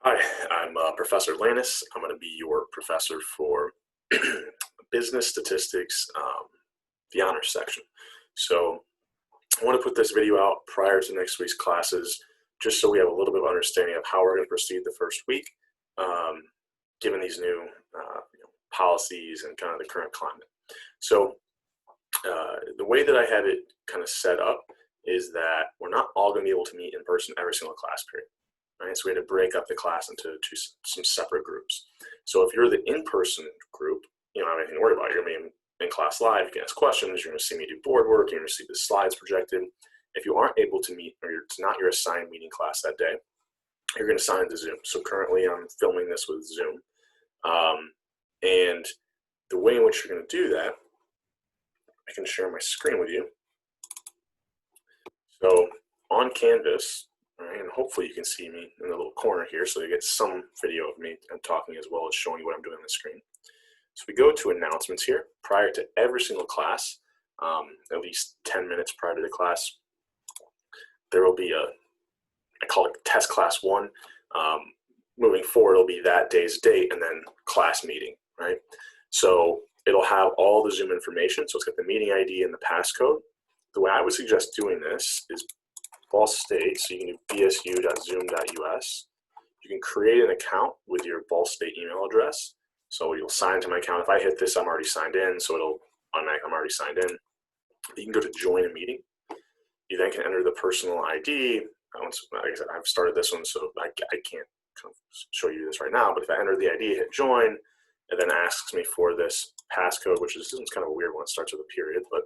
Hi, I'm Professor Lannis. I'm going to be your professor for business statistics, the honors section. So I want to put this video out prior to next week's classes, just so we have a little bit of understanding of how we're going to proceed the first week, um, given these new policies and kind of the current climate. So the way that I have it kind of set up is that we're not all going to be able to meet in person every single class period. Right? So we had to break up the class into some separate groups. So if you're the in-person group, you don't have anything to worry about. You're going to be in class live. You can ask questions. You're going to see me do board work. You're going to see the slides projected. If you aren't able to meet, or it's not your assigned meeting class that day, you're going to sign into Zoom. So currently I'm filming this with Zoom. And the way in which you're going to do that, I can share my screen with you. So on Canvas, right, and hopefully you can see me in the little corner here, so you get some video of me and talking as well as showing you what I'm doing on the screen. So we go to announcements here. Prior to every single class, at least 10 minutes prior to the class, there will be I call it test class 1. Moving forward, it'll be that day's date and then class meeting, right? So it'll have all the Zoom information. So it's got the meeting ID and the passcode. The way I would suggest doing this is Ball State, so you can do bsu.zoom.us. You can create an account with your Ball State email address. So you'll sign into my account. If I hit this, I'm already signed in, so it'll automatically, I'm already signed in. You can go to join a meeting. You then can enter the personal ID. Like I said, I've started this one, so I can't kind of show you this right now, but if I enter the ID, hit join, it then asks me for this passcode, which is kind of a weird one. It starts with a period, but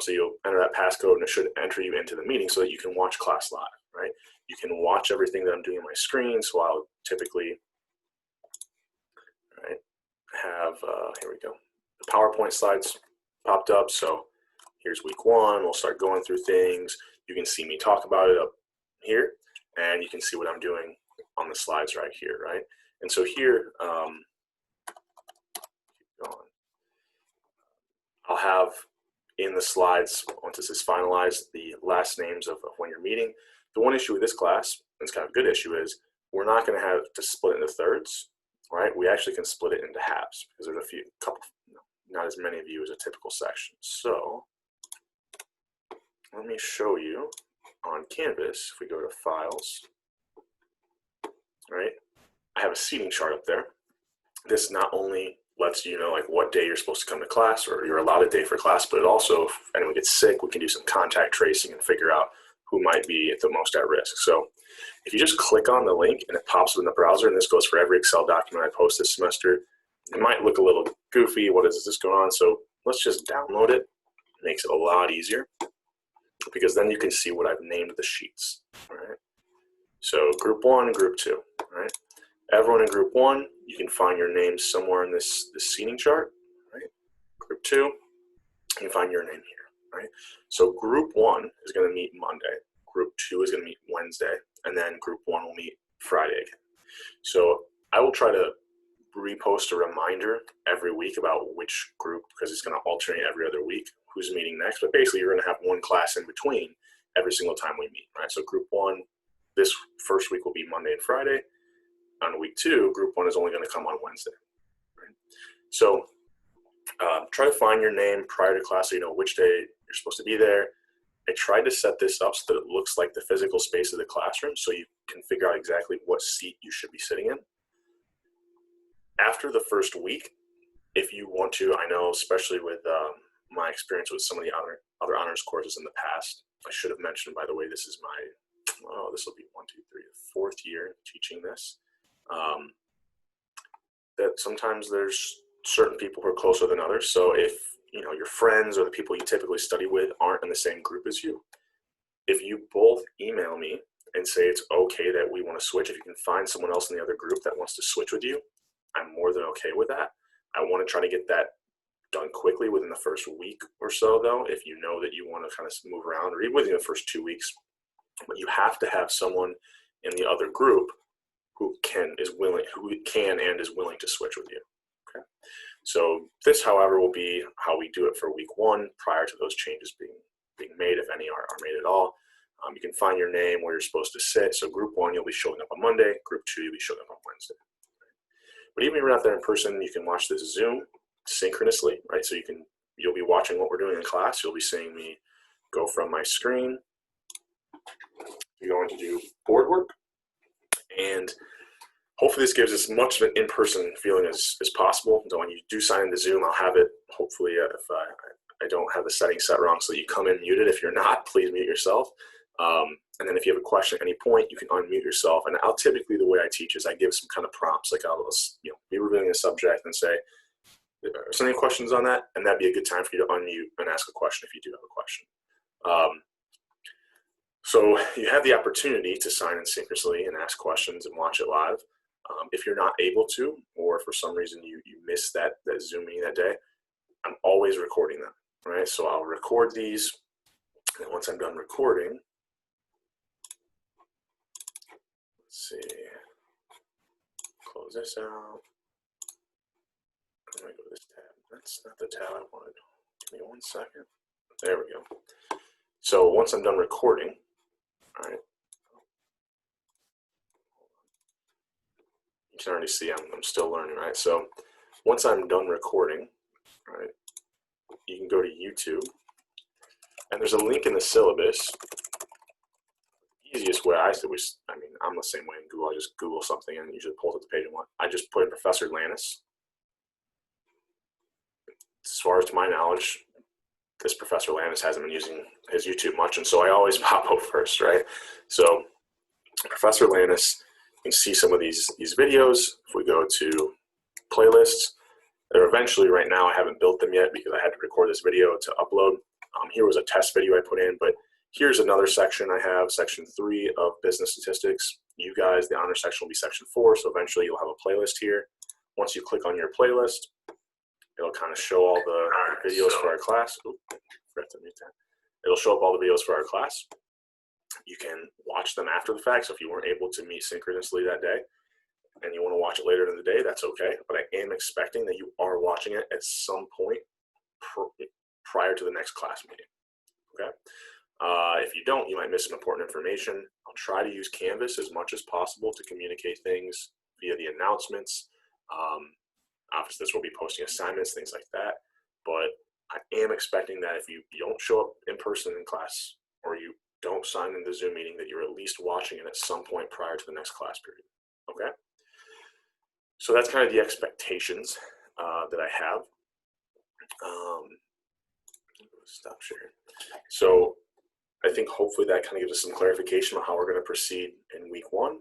so you'll enter that passcode and it should enter you into the meeting so that you can watch class live, right? You can watch everything that I'm doing on my screen. So I'll typically, right, have, here we go. The PowerPoint slides popped up. So here's week 1. We'll start going through things. You can see me talk about it up here, and you can see what I'm doing on the slides right here, right? And so here, keep going. I'll have in the slides, once this is finalized, the last names of when you're meeting. The one issue with this class, and it's kind of a good issue, is we're not going to have to split it into thirds, right? We actually can split it into halves because there's not as many of you as a typical section. So let me show you on Canvas. If we go to Files, right? I have a seating chart up there. This not only lets you know like what day you're supposed to come to class or your allotted day for class, but it also, if anyone gets sick, we can do some contact tracing and figure out who might be at the most at risk. So if you just click on the link and it pops up in the browser, and this goes for every Excel document I post this semester, it might look a little goofy. What is this going on? So let's just download it. It makes it a lot easier because then you can see what I've named the sheets, right? So group 1, group 2, right? Everyone in group 1, you can find your name somewhere in this seating chart, right? Group 2, you can find your name here, right? So group 1 is going to meet Monday. Group 2 is going to meet Wednesday, and then group 1 will meet Friday again. So I will try to repost a reminder every week about which group, because it's going to alternate every other week, who's meeting next. But basically, you're going to have one class in between every single time we meet, right? So group 1, this first week will be Monday and Friday. On week 2, group 1 is only going to come on Wednesday. Right? So try to find your name prior to class so you know which day you're supposed to be there. I tried to set this up so that it looks like the physical space of the classroom so you can figure out exactly what seat you should be sitting in. After the first week, if you want to, I know especially with my experience with some of the other honors courses in the past, I should have mentioned, by the way, this is my, this will be 4th year teaching this. That sometimes there's certain people who are closer than others. So if your friends or the people you typically study with aren't in the same group as you, if you both email me and say it's okay that we want to switch, if you can find someone else in the other group that wants to switch with you, I'm more than okay with that. I want to try to get that done quickly within the first week or so, though, if you know that you want to kind of move around, or even within the first 2 weeks. But you have to have someone in the other group who can and is willing to switch with you. Okay. So this, however, will be how we do it for week 1 prior to those changes being made, if any are made at all. You can find your name where you're supposed to sit. So group 1, you'll be showing up on Monday. Group 2, you'll be showing up on Wednesday. But even if you're not there in person, you can watch this Zoom synchronously, right? So you'll be watching what we're doing in class. You'll be seeing me go from my screen. You're going to do board work. And hopefully this gives as much of an in-person feeling as possible. So when you do sign into Zoom, I'll have it, hopefully, if I don't have the settings set wrong, so you come in muted. If you're not, please mute yourself. And then if you have a question at any point, you can unmute yourself. And I'll typically, the way I teach is I give some kind of prompts, like I'll be reviewing a subject and say, are there any questions on that? And that'd be a good time for you to unmute and ask a question if you do have a question. So you have the opportunity to sign in synchronously and ask questions and watch it live. If you're not able to, or for some reason you missed that Zoom meeting that day, I'm always recording them, right? So I'll record these, and once I'm done recording, let's see, close this out. I'm gonna go to this tab. That's not the tab I wanted. Give me 1 second. There we go. So once I'm done recording, all right, you can already see I'm still learning, right? So once I'm done recording, right, you can go to YouTube, and there's a link in the syllabus. Easiest way I'm the same way in Google. I just Google something and usually pulls up the page I want. I just put in Professor Lannis. As far as to my knowledge, this Professor Lannis hasn't been using his YouTube much, and so I always pop up first, right? So Professor Lannis, you can see some of these videos. If we go to playlists, they're eventually, right now I haven't built them yet because I had to record this video to upload. Here was a test video I put in, but here's another section I have, section 3 of business statistics. You guys, the honor section will be section 4, so eventually you'll have a playlist here. Once you click on your playlist, it'll kind of show all the videos for our class. Oops, forgot to mute that. It'll show up all the videos for our class. You can watch them after the fact, so if you weren't able to meet synchronously that day and you want to watch it later in the day, that's okay. But I am expecting that you are watching it at some point prior to the next class meeting, okay? If you don't, you might miss some important information. I'll try to use Canvas as much as possible to communicate things via the announcements. Obviously, this will be posting assignments, things like that. But I am expecting that if you don't show up in person in class, or you don't sign in the Zoom meeting, that you're at least watching it at some point prior to the next class period, okay? So that's kind of the expectations that I have. Stop sharing. So I think hopefully that kind of gives us some clarification on how we're going to proceed in week 1.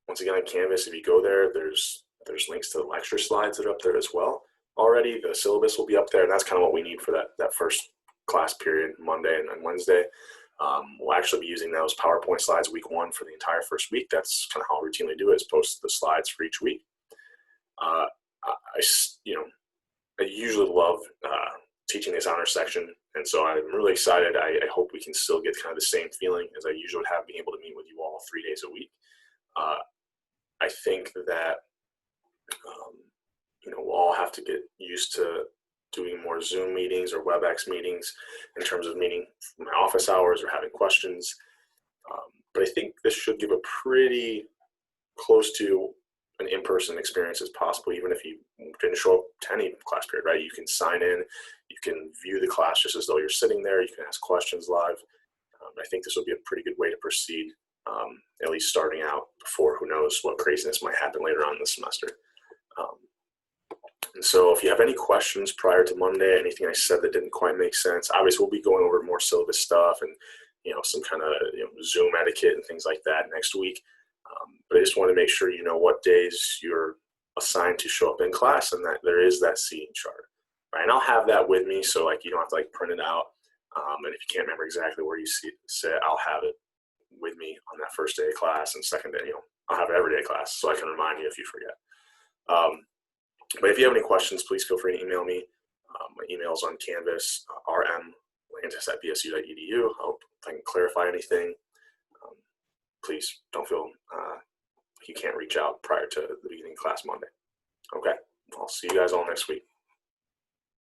Once again, on Canvas, if you go there, there's links to the lecture slides that are up there as well already. The syllabus will be up there, and that's kind of what we need for that first class period, Monday and Wednesday. We'll actually be using those PowerPoint slides week 1 for the entire first week. That's kind of how I routinely do it, is post the slides for each week. I usually love teaching this honor section, and so I'm really excited. I hope we can still get kind of the same feeling as I usually would have, being able to meet with you all 3 days a week. I think that we'll all have to get used to doing more Zoom meetings or WebEx meetings in terms of meeting my office hours or having questions. But I think this should give a pretty close to an in-person experience as possible, even if you didn't show up to any class period, right? You can sign in, you can view the class just as though you're sitting there, you can ask questions live. I think this will be a pretty good way to proceed, at least starting out, before who knows what craziness might happen later on in the semester. And so if you have any questions prior to Monday, anything I said that didn't quite make sense, obviously we'll be going over more syllabus stuff and some kind of Zoom etiquette and things like that next week. But I just want to make sure you know what days you're assigned to show up in class, and that there is that seating chart, right? And I'll have that with me, so you don't have to print it out. And if you can't remember exactly where you sit, I'll have it with me on that first day of class, and second day, I'll have it every day of class, so I can remind you if you forget. But if you have any questions, please feel free to email me. My email is on Canvas, rmlantis@bsu.edu. I hope I can clarify anything. Please don't feel you can't reach out prior to the beginning of class Monday. Okay, I'll see you guys all next week.